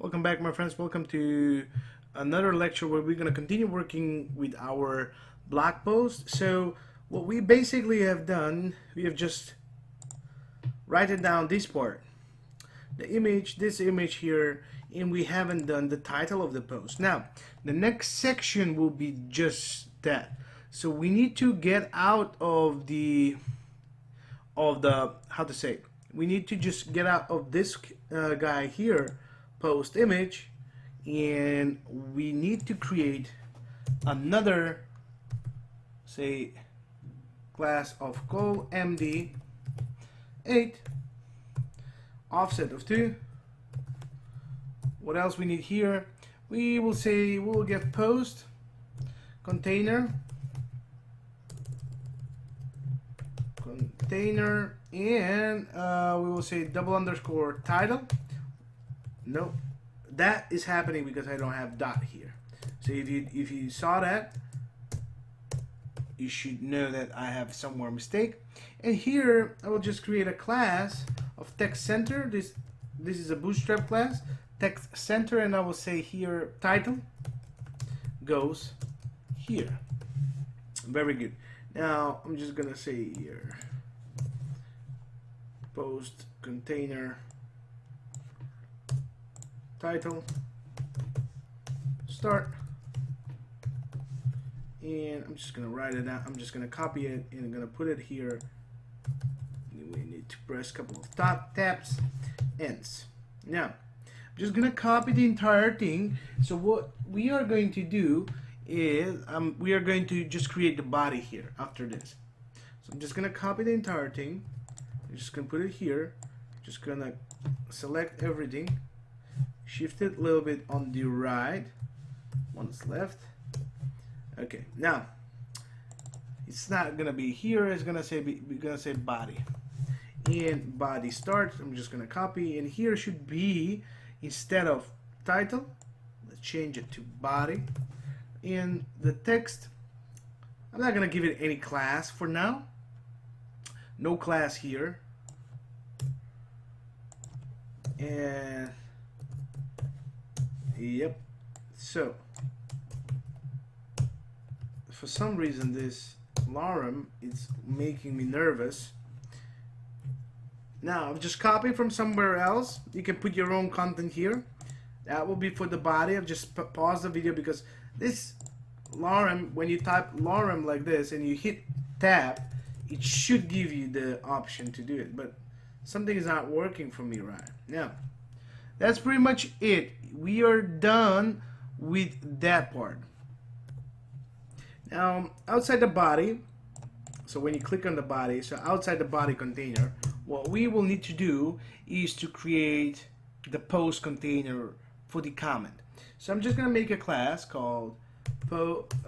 Welcome back, my friends. Welcome to another lecture where we're going to continue working with our blog post. So what we basically have done, we have just written down this part, the image, this image here, and we haven't done the title of the post. Now, the next section will be just that. So we need to get out of the how to say it. We need to just get out of this guy here, post image, and we need to create another, say, class of call md 8 offset of 2. What else we need here? We will say we'll get post container and we will say double underscore title. No, that is happening because I don't have dot here. So if you saw that, you should know that I have somewhere mistake. And here I will just create a class of text center. This is a bootstrap class, text center, and I will say here title goes here. Very good. Now I'm just gonna say here post container title start, and I'm just gonna write it out. I'm just gonna copy it and I'm gonna put it here. We need to press a couple of tabs, ends. Now I'm just gonna copy the entire thing. So what we are going to do is we are going to just create the body here after this. So I'm just gonna copy the entire thing. I'm just gonna put it here. Just gonna select everything, shift it a little bit on the right, one's left. Okay, now it's not gonna be here, it's gonna say we're gonna say body, and body start. I'm just gonna copy, and here should be, instead of title, let's change it to body. And the text, I'm not gonna give it any class for now, no class here. And yep, so for some reason this lorem is making me nervous. Now I've just copied from somewhere else. You can put your own content here. That will be for the body. I've just paused the video because this lorem, when you type lorem like this and you hit tab, it should give you the option to do it, but something is not working for me right now. That's pretty much it. We are done with that part. Now outside the body, so when you click on the body, so outside the body container, what we will need to do is to create the post container for the comment. So I'm just gonna make a class called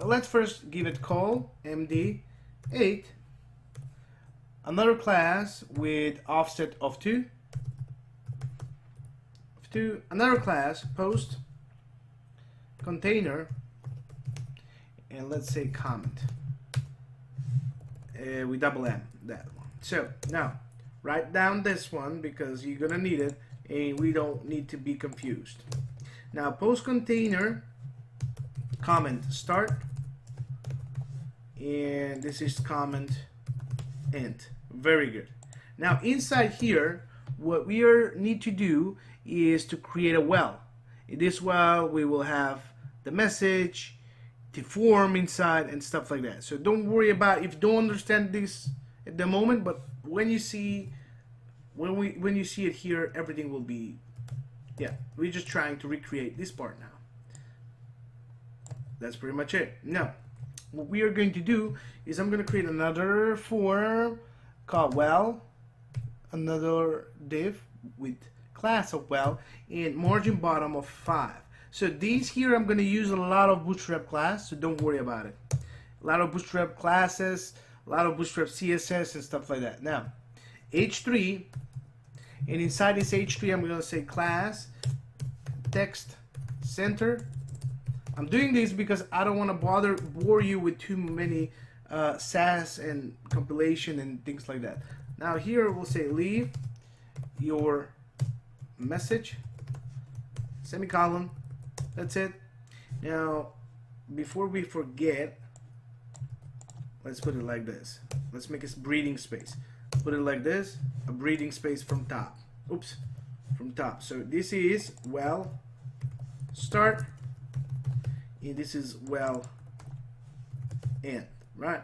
let's first give it call md8, another class with offset of 2, another class post container, and let's say comment with double M, that one. So now write down this one because you're gonna need it and we don't need to be confused. Now post container comment start, and this is comment end. Very good. Now inside here, what we need to do is to create a well. In this well we will have the message, the form inside, and stuff like that. So don't worry about if you don't understand this at the moment, but when you see it here, everything will be, yeah, we're just trying to recreate this part now. That's pretty much it. Now what we are going to do is I'm going to create another form called well, another div with class of well, and margin bottom of 5. So these here I'm going to use a lot of bootstrap class, so don't worry about it. A lot of bootstrap classes, a lot of bootstrap CSS and stuff like that. Now h3, and inside this h3 I'm going to say class text center. I'm doing this because I don't want to bore you with too many SAS and compilation and things like that. Now here we'll say leave your message semicolon. That's it. Now, before we forget, let's put it like this. Let's make a breathing space. Put it like this, a breathing space from top. Oops, from top. So this is well start, and this is well end, right?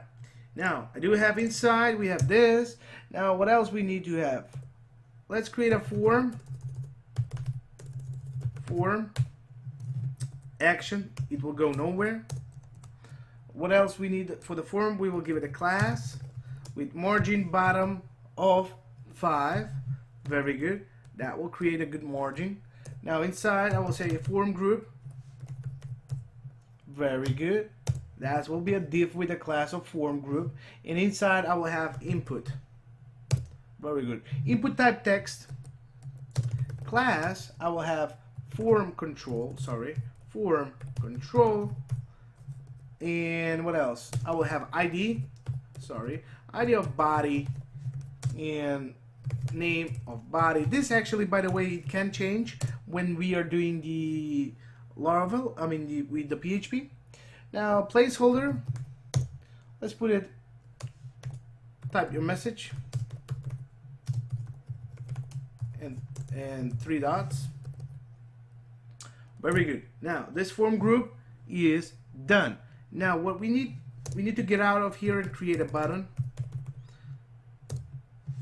Now, I do have inside, we have this. Now, what else we need to have? Let's create a form. Form. Action. It will go nowhere. What else we need for the form? We will give it a class with margin bottom of 5. Very good. That will create a good margin. Now, inside, I will say a form group. Very good. That will be a div with a class of form group, and inside I will have input. Very good. Input type text. Class, I will have form control. Form control. And what else? I will have ID. ID of body and name of body. This actually, by the way, it can change when we are doing the Laravel. I mean, with the PHP. Now, placeholder, let's put it, type your message, and 3 dots. Very good. Now, this form group is done. Now, what we need to get out of here and create a button,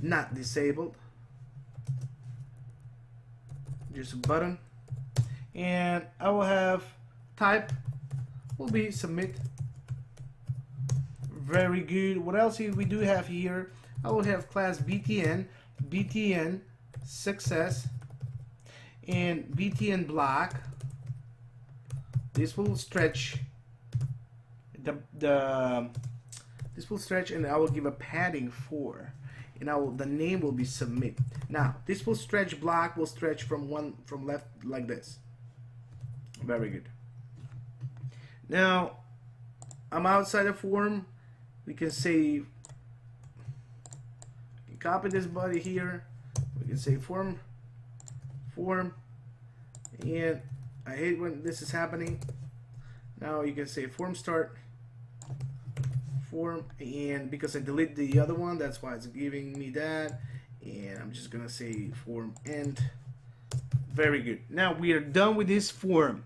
not disabled, just a button, and I will have type will be submit. Very good. What else we do have here? I will have class btn success, and btn block. This will stretch this will stretch, and I will give a padding 4, and the name will be submit. Now, this will stretch block will stretch from left like this. Very good. Now, I'm outside the form. We can save. We can copy this body here. We can say form, and I hate when this is happening. Now you can say form start, form, and because I delete the other one, that's why it's giving me that. And I'm just gonna say form end. Very good. Now we are done with this form.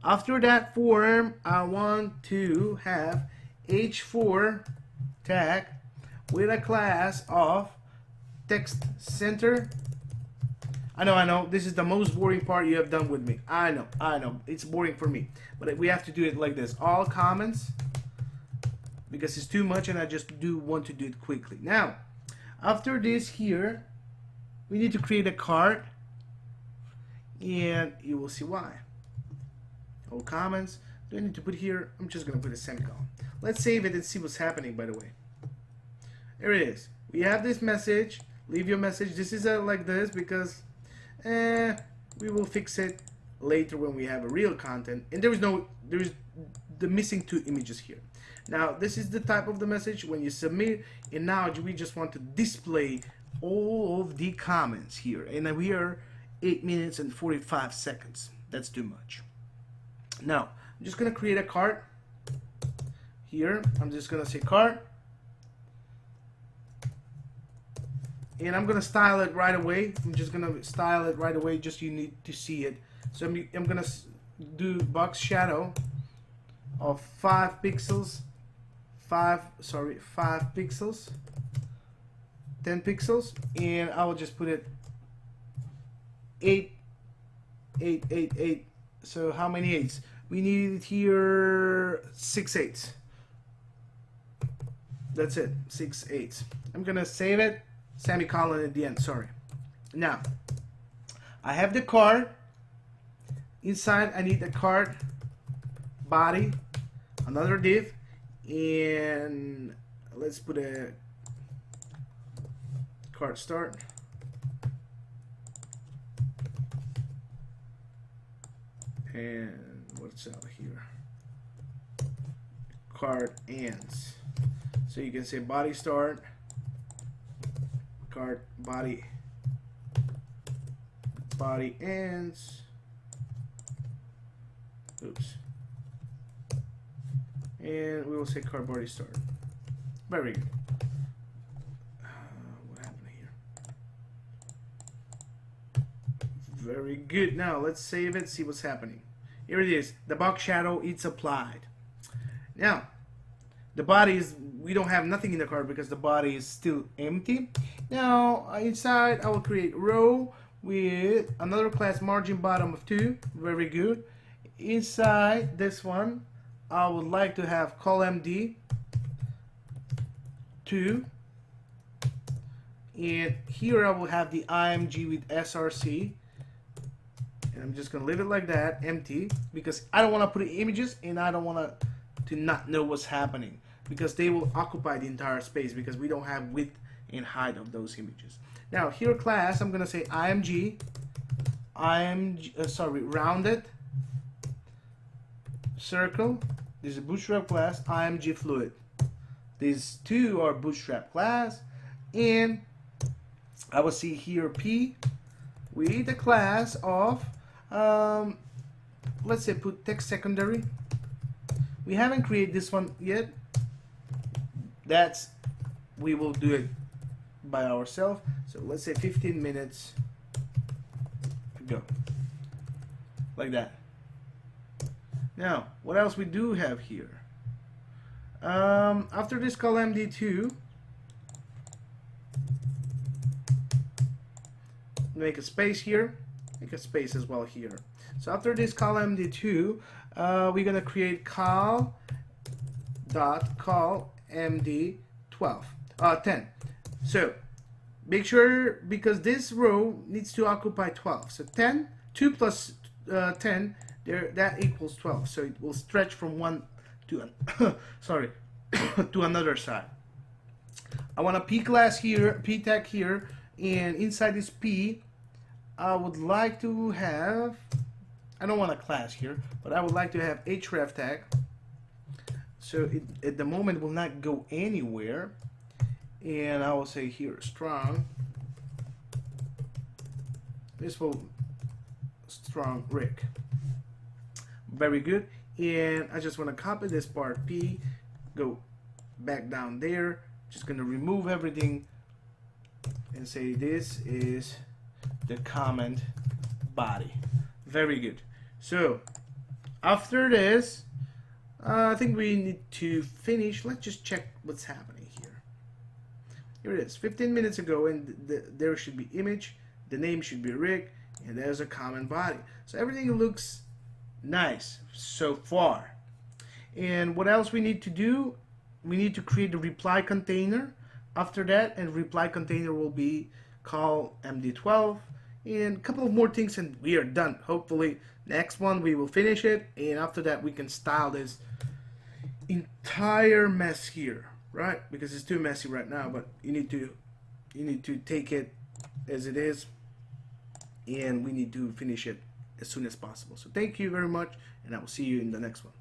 After that form, I want to have h4 tag with a class of text center. I know, this is the most boring part you have done with me. I know, it's boring for me. But we have to do it like this. All comments, because it's too much and I just do want to do it quickly. Now, after this here, we need to create a card, and you will see why. All comments. Do I need to put here? I'm just gonna put a semicolon. Let's save it and see what's happening, by the way. There it is. We have this message. Leave your message. This is like this because we will fix it later when we have a real content. And there is the missing 2 images here. Now, this is the type of the message when you submit, and now we just want to display all of the comments here. And we are 8 minutes and 45 seconds. That's too much. Now, I'm just going to create a card here. I'm just going to say card. And I'm going to style it right away. I'm just going to style it right away, just you need to see it. So I'm going to do box shadow of 5 pixels. 5 pixels. 10 pixels. And I will just put it 8. So how many 8s? We need here 6 8s. That's it, 6 8s. I'm gonna save it, semicolon at the end, sorry. Now, I have the card. Inside, I need the card body, another div, and let's put a card start. And what's out here? Card ends. So you can say body start, card body ends, Oops. And we will say card already started. Very good. What happened here? Very good. Now let's save it, see what's happening. Here it is. The box shadow, it's applied. Now, the body is, we don't have nothing in the card because the body is still empty. Now, inside I will create row with another class margin bottom of 2. Very good. Inside this one, I would like to have column D 2. And here I will have the IMG with SRC. And I'm just going to leave it like that, empty, because I don't want to put images and I don't want to not know what's happening, because they will occupy the entire space because we don't have width and height of those images. Now here class, I'm going to say IMG, rounded, circle. This is a bootstrap class, IMG fluid. These two are bootstrap class, and I will see here P with the class of let's say put text secondary. We haven't created this one yet. We will do it by ourselves. So let's say 15 minutes. Go. Like that. Now, what else we do have here? After this call MD2, make a space here, make a space as well here. So after this call MD2, we're gonna create call MD12 10. So make sure, because this row needs to occupy 12. So 2 plus 10 there, that equals 12. So it will stretch from one to sorry to another side. I want a P class here, P tag here, and inside this P I would like to have, I don't want a class here, but I would like to have href tag. So it at the moment will not go anywhere, and I will say here strong. This will strong Rick. Very good. And I just want to copy this part P, go back down there. Just gonna remove everything and say this is the comment body. Very good. So after this, I think we need to finish. Let's just check what's happening here. Here it is, 15 minutes ago, and there should be image, the name should be Rick, and there's a comment body. So everything looks nice so far. And what else we need to do? We need to create a reply container after that, and reply container will be call MD12 and a couple of more things, and we are done. Hopefully next one we will finish it, and after that we can style this entire mess here, right? Because it's too messy right now, but you need to take it as it is, and we need to finish it as soon as possible. So thank you very much, and I will see you in the next one.